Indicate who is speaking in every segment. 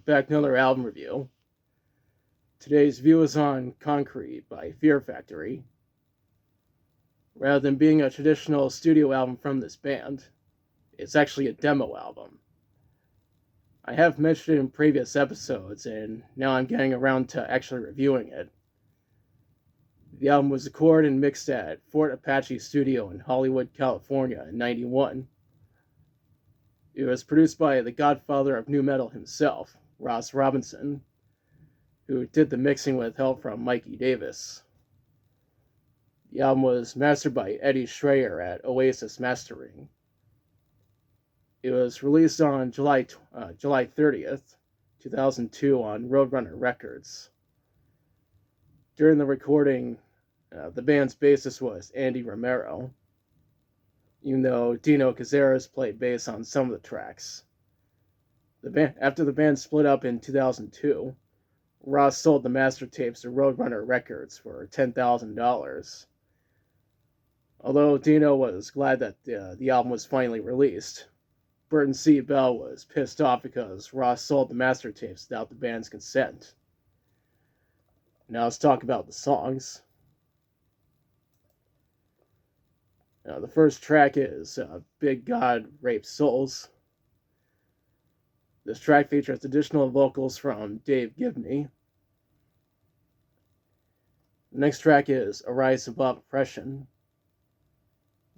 Speaker 1: Back another album review. Today's view is on Concrete by Fear Factory. Rather than being a traditional studio album from this band, it's actually a demo album. I have mentioned it in previous episodes, and now I'm getting around to actually reviewing it. The album was recorded and mixed at Fort Apache Studio in Hollywood, California in '91. It was produced by the godfather of nu metal himself, Ross Robinson, who did the mixing with help from Mikey Davis. The album was mastered by Eddie Schreier at Oasis Mastering. It was released on July 30th, 2002 on Roadrunner Records. During the recording, the band's bassist was Andy Romero, even though Dino Cazares played bass on some of the tracks. After the band split up in 2002, Ross sold the master tapes to Roadrunner Records for $10,000. Although Dino was glad that the album was finally released, Burton C. Bell was pissed off because Ross sold the master tapes without the band's consent. Now let's talk about the songs. The first track is Big God Rapes Souls. This track features additional vocals from Dave Gibney. The next track is Arise Above Oppression.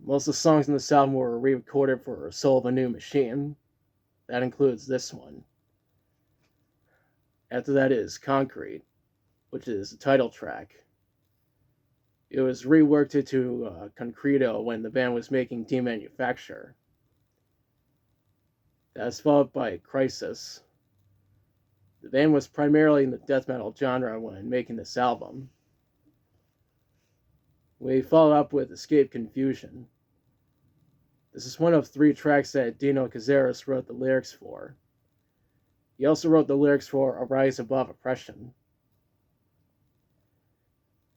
Speaker 1: Most of the songs in this album were re-recorded for Soul of a New Machine. That includes this one. After that is Concrete, which is the title track. It was reworked into Concreto when the band was making Demanufacture. That's followed by Crisis. The band was primarily in the death metal genre when making this album. We follow up with Escape Confusion. This is one of 3 tracks that Dino Cazares wrote the lyrics for. He also wrote the lyrics for Arise Above Oppression.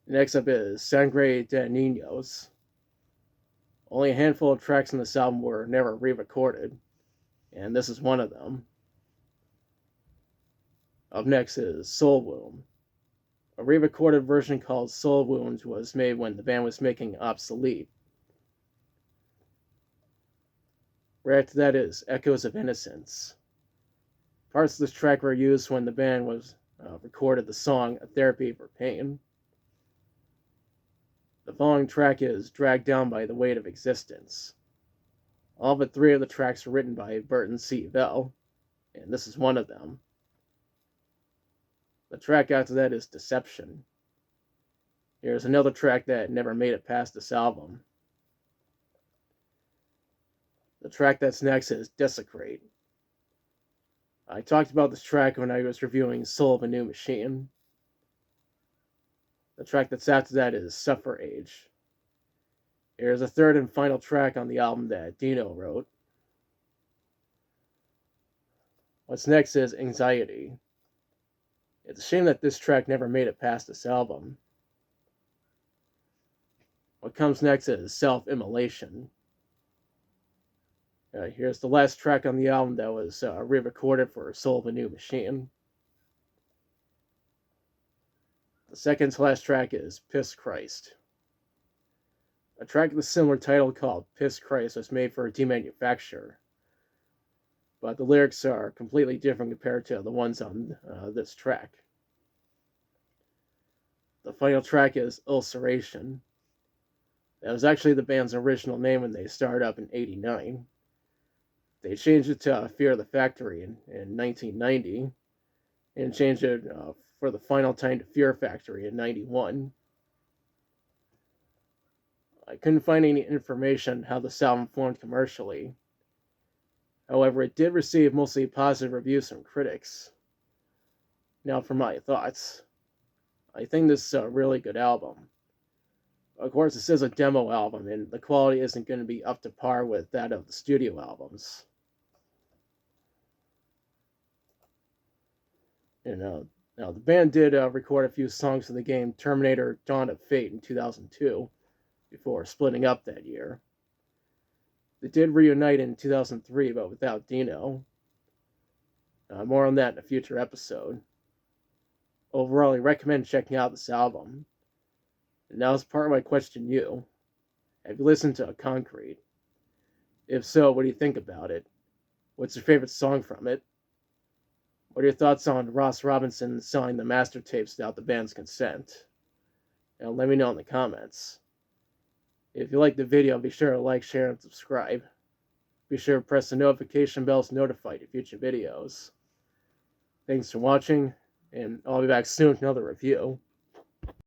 Speaker 1: Next up is Sangre de Niños. Only a handful of tracks on this album were never re-recorded, and this is one of them. Up next is Soul Wound. A re-recorded version called Soul Wound was made when the band was making Obsolete. Right after that is Echoes of Innocence. Parts of this track were used when the band was recorded the song A Therapy for Pain. The following track is Dragged Down by the Weight of Existence. All but 3 of the tracks were written by Burton C. Bell, and this is one of them. The track after that is Deception. Here's another track that never made it past this album. The track that's next is Desecrate. I talked about this track when I was reviewing Soul of a New Machine. The track that's after that is Suffer Age. Here's a third and final track on the album that Dino wrote. What's next is Anxiety. It's a shame that this track never made it past this album. What comes next is Self-Immolation. Here's the last track on the album that was re-recorded for Soul of a New Machine. The second to last track is Piss Christ. A track with a similar title called Piss Christ was made for Demanufacture, but the lyrics are completely different compared to the ones on this track. The final track is Ulceration. That was actually the band's original name when they started up in '89. They changed it to Fear the Factory in 1990, and changed it for the final time to Fear Factory in '91. I couldn't find any information on how this album formed commercially. However, it did receive mostly positive reviews from critics. Now for my thoughts. I think this is a really good album. Of course, this is a demo album, and the quality isn't going to be up to par with that of the studio albums. Now the band did record a few songs for the game Terminator Dawn of Fate in 2002, before splitting up that year. They did reunite in 2003, but without Dino. More on that in a future episode. Overall, I recommend checking out this album. And now, as part of my question to you, have you listened to Concrete? If so, what do you think about it? What's your favorite song from it? What are your thoughts on Ross Robinson selling the master tapes without the band's consent? And let me know in the comments. If you like the video, be sure to like, share, and subscribe. Be sure to press the notification bell to notify you of future videos. Thanks for watching, and I'll be back soon with another review.